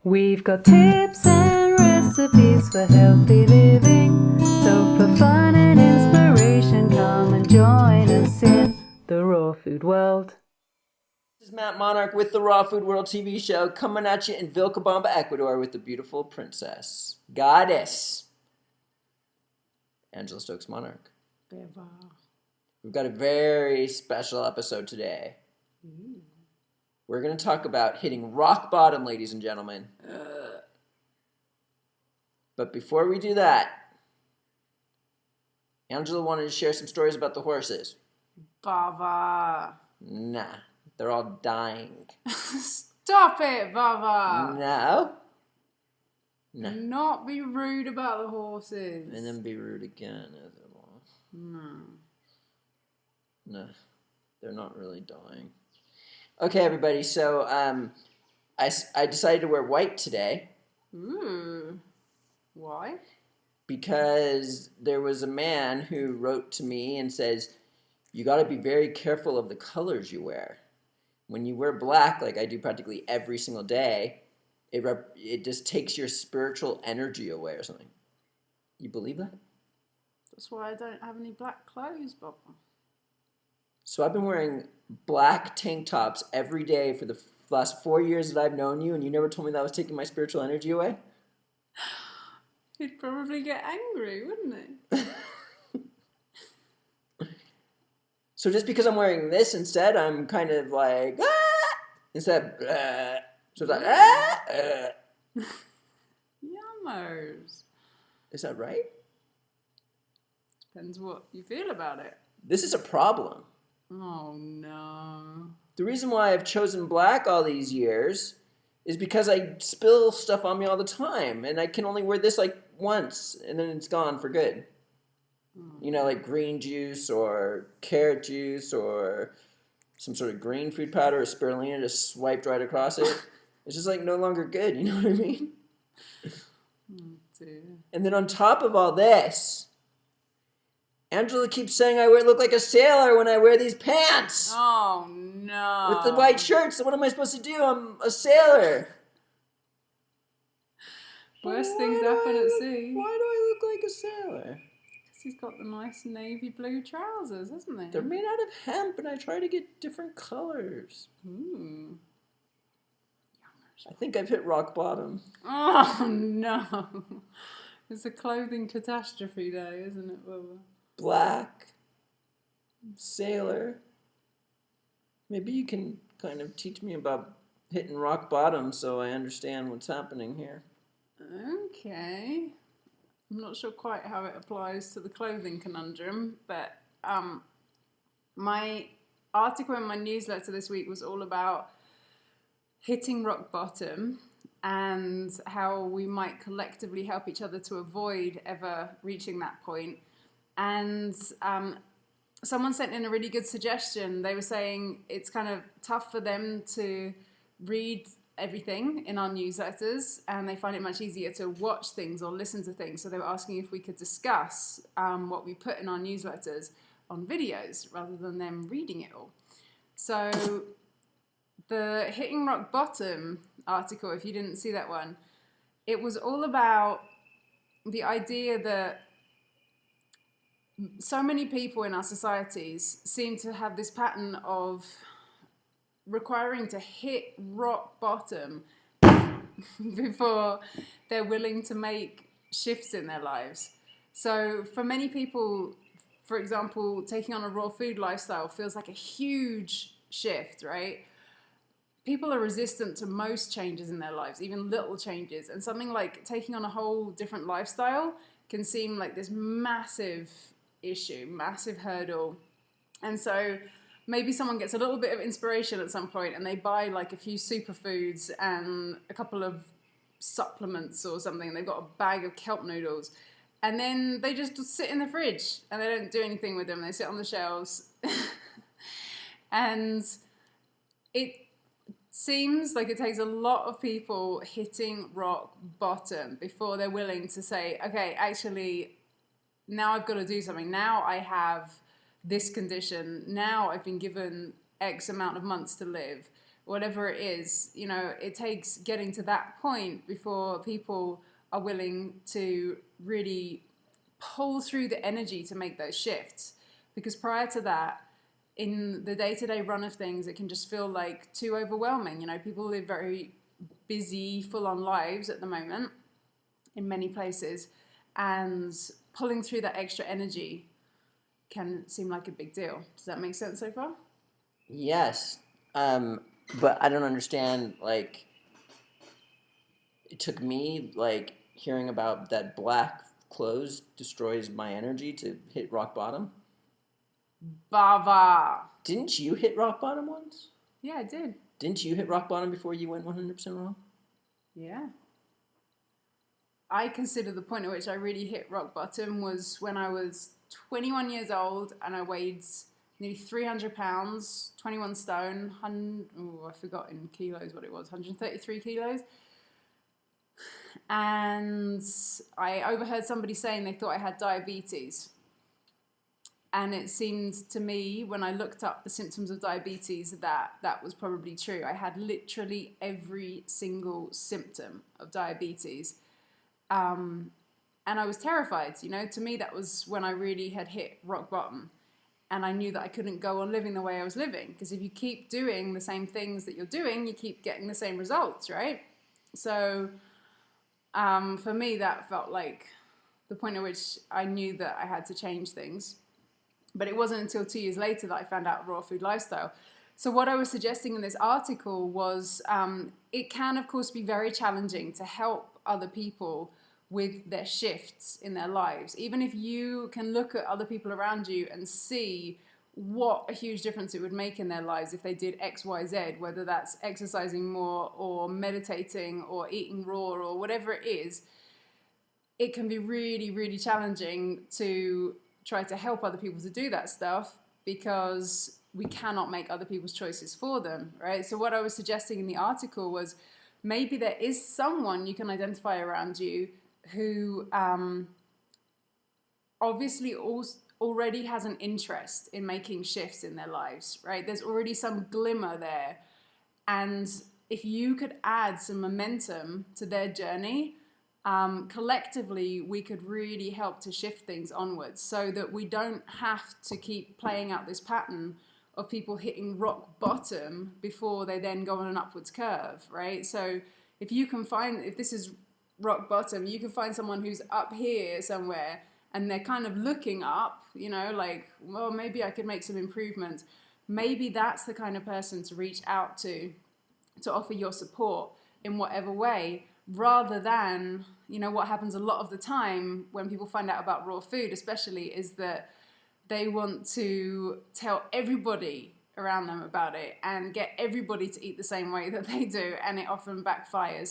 We've got tips and recipes for healthy living. So for fun and inspiration, come and join us in the raw food world. This is Matt Monarch with the Raw Food World TV show, coming at you in Vilcabamba, Ecuador, with the beautiful princess, goddess, Angela Stokes Monarch. We've got a very special episode today. We're going to talk about hitting rock bottom, ladies and gentlemen. But before we do that, Angela wanted to share some stories about the horses. Bava. Nah, they're all dying. Stop it, Bava. No. Do not be rude about the horses. And then be rude again. No, they're not really dying. Okay, everybody, so I decided to wear white today. Ooh. Why? Because there was a man who wrote to me and says, you got to be very careful of the colors you wear. When you wear black, like I do practically every single day, it just takes your spiritual energy away or something. You believe that? That's why I don't have any black clothes, Baba. So I've been wearing black tank tops every day for the last 4 years that I've known you, and you never told me that was taking my spiritual energy away? He'd probably get angry, wouldn't he? So just because I'm wearing this instead, I'm kind of like, ah! Instead of, so it's like, ah! Yummers. Is that right? Depends what you feel about it. This is a problem. Oh, no. The reason why I've chosen black all these years is because I spill stuff on me all the time, and I can only wear this like once, and then it's gone for good. You know, like green juice or carrot juice or some sort of green food powder or spirulina just swiped right across it. It's just like no longer good, you know what I mean? Oh, dear. And then on top of all this, Angela keeps saying I look like a sailor when I wear these pants. Oh, no. With the white shirts. So what am I supposed to do? I'm a sailor. Worst things happen at sea. Why do I look like a sailor? Because he's got the nice navy blue trousers, hasn't he? They're made out of hemp, and I try to get different colors. Ooh. I think I've hit rock bottom. Oh, no. It's a clothing catastrophe day, isn't it, Bubba? Black. Sailor. Maybe you can kind of teach me about hitting rock bottom so I understand what's happening here. Okay. I'm not sure quite how it applies to the clothing conundrum, but my article in my newsletter this week was all about hitting rock bottom and how we might collectively help each other to avoid ever reaching that point. And someone sent in a really good suggestion. They were saying it's kind of tough for them to read everything in our newsletters, and they find it much easier to watch things or listen to things. So they were asking if we could discuss what we put in our newsletters on videos rather than them reading it all. So the Hitting Rock Bottom article, if you didn't see that one, it was all about the idea that so many people in our societies seem to have this pattern of requiring to hit rock bottom before they're willing to make shifts in their lives. So for many people, for example, taking on a raw food lifestyle feels like a huge shift, right? People are resistant to most changes in their lives, even little changes. And something like taking on a whole different lifestyle can seem like this massive issue, massive hurdle. And so maybe someone gets a little bit of inspiration at some point and they buy like a few superfoods and a couple of supplements or something. They've got a bag of kelp noodles. And then they just sit in the fridge and they don't do anything with them. They sit on the shelves. And it seems like it takes a lot of people hitting rock bottom before they're willing to say, okay, actually, now I've got to do something. Now I have this condition. Now I've been given X amount of months to live. whatever it is, you know, it takes getting to that point before people are willing to really pull through the energy to make those shifts. Because prior to that, in the day-to-day run of things, it can just feel like too overwhelming. You know, people live very busy, full-on lives at the moment in many places, and pulling through that extra energy can seem like a big deal. Does that make sense so far? Yes. But I don't understand, like, it took me, like, hearing about that black clothes destroys my energy to hit rock bottom. Bava. Didn't you hit rock bottom once? Yeah, I did. Didn't you hit rock bottom before you went 100% wrong? Yeah. I consider the point at which I really hit rock bottom was when I was 21 years old and I weighed nearly 300 pounds, 21 stone, I forgot in kilos what it was, 133 kilos. And I overheard somebody saying they thought I had diabetes. And it seemed to me, when I looked up the symptoms of diabetes, that was probably true. I had literally every single symptom of diabetes. And I was terrified, you know. To me, that was when I really had hit rock bottom. And I knew that I couldn't go on living the way I was living. Because if you keep doing the same things that you're doing, you keep getting the same results, right? So for me, that felt like the point at which I knew that I had to change things. But it wasn't until 2 years later that I found out raw food lifestyle. So what I was suggesting in this article was it can, of course, be very challenging to help other people with their shifts in their lives. Even if you can look at other people around you and see what a huge difference it would make in their lives if they did X, Y, Z, whether that's exercising more or meditating or eating raw or whatever it is, it can be really, really challenging to try to help other people to do that stuff because we cannot make other people's choices for them, right? So what I was suggesting in the article was maybe there is someone you can identify around you who obviously already has an interest in making shifts in their lives, right? There's already some glimmer there. And if you could add some momentum to their journey, collectively, we could really help to shift things onwards so that we don't have to keep playing out this pattern of people hitting rock bottom before they then go on an upwards curve, right? So if you can find, if this is rock bottom, you can find someone who's up here somewhere and they're kind of looking up, you know, like, well, maybe I could make some improvements. Maybe that's the kind of person to reach out to offer your support in whatever way, rather than, you know, what happens a lot of the time when people find out about raw food, especially, is that they want to tell everybody around them about it and get everybody to eat the same way that they do, and it often backfires.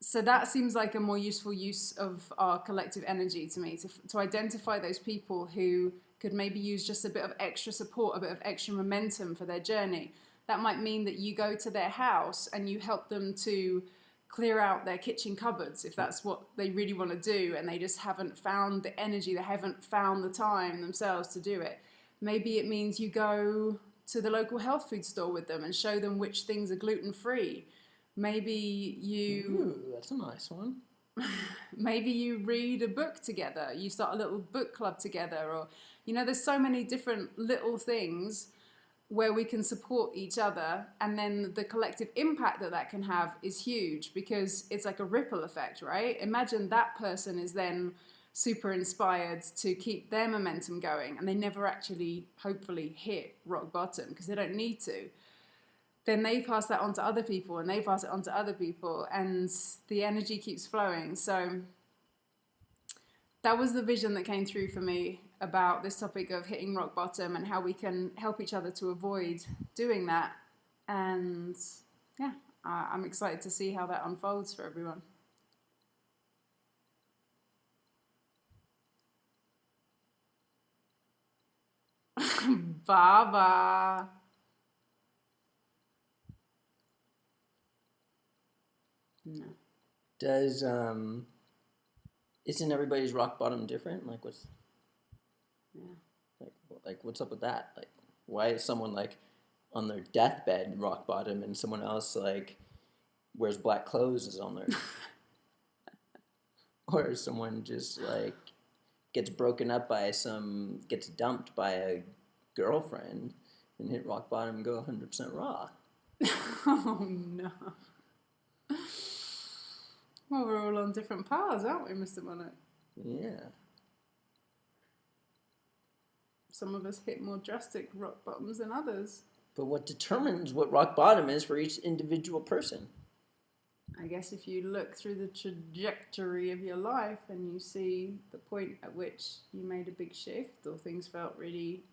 So that seems like a more useful use of our collective energy to me, to identify those people who could maybe use just a bit of extra support, a bit of extra momentum for their journey. That might mean that you go to their house and you help them to clear out their kitchen cupboards if that's what they really want to do and they just haven't found the energy, they haven't found the time themselves to do it. Maybe it means you go to the local health food store with them and show them which things are gluten-free. Maybe you... Ooh, that's a nice one. Maybe you read a book together, you start a little book club together, or, you know, there's so many different little things where we can support each other, and then the collective impact that that can have is huge because it's like a ripple effect, right? Imagine that person is then super inspired to keep their momentum going and they never actually, hopefully, hit rock bottom because they don't need to. Then they pass that on to other people and they pass it on to other people and the energy keeps flowing. So that was the vision that came through for me about this topic of hitting rock bottom and how we can help each other to avoid doing that. And yeah, I'm excited to see how that unfolds for everyone. Baba. No. Does isn't everybody's rock bottom different? Like what's Yeah. like what's up with that? Like why is someone like on their deathbed rock bottom, and someone else like wears black clothes is on their, or someone just like gets broken up by gets dumped by a girlfriend and hit rock bottom and go 100% raw. Oh no. Well, we're all on different paths, aren't we, Mr. Monarch? Yeah. Some of us hit more drastic rock bottoms than others. But what determines what rock bottom is for each individual person? I guess if you look through the trajectory of your life and you see the point at which you made a big shift or things felt really,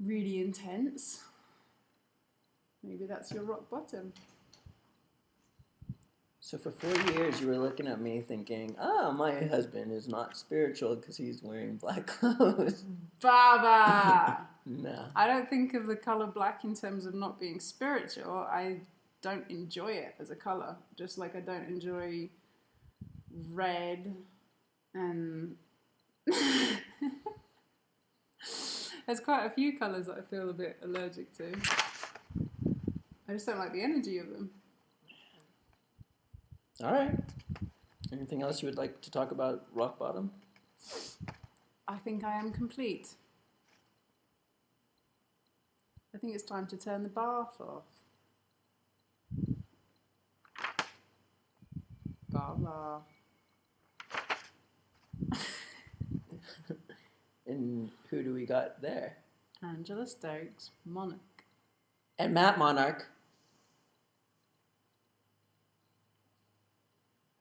really intense, maybe that's your rock bottom. So for 4 years, you were looking at me thinking, my husband is not spiritual because he's wearing black clothes. Baba! No. I don't think of the color black in terms of not being spiritual. I don't enjoy it as a color, just like I don't enjoy red and there's quite a few colors that I feel a bit allergic to. I just don't like the energy of them. All right. Anything else you would like to talk about rock bottom? I think I am complete. I think it's time to turn the bath off. Baba. And who do we got there? Angela Stokes, Monarch. And Matt Monarch.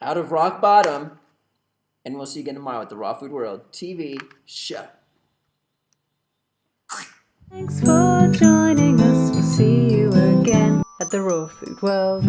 Out of rock bottom. And we'll see you again tomorrow at the Raw Food World TV show. Thanks for joining us. We'll see you again at the Raw Food World.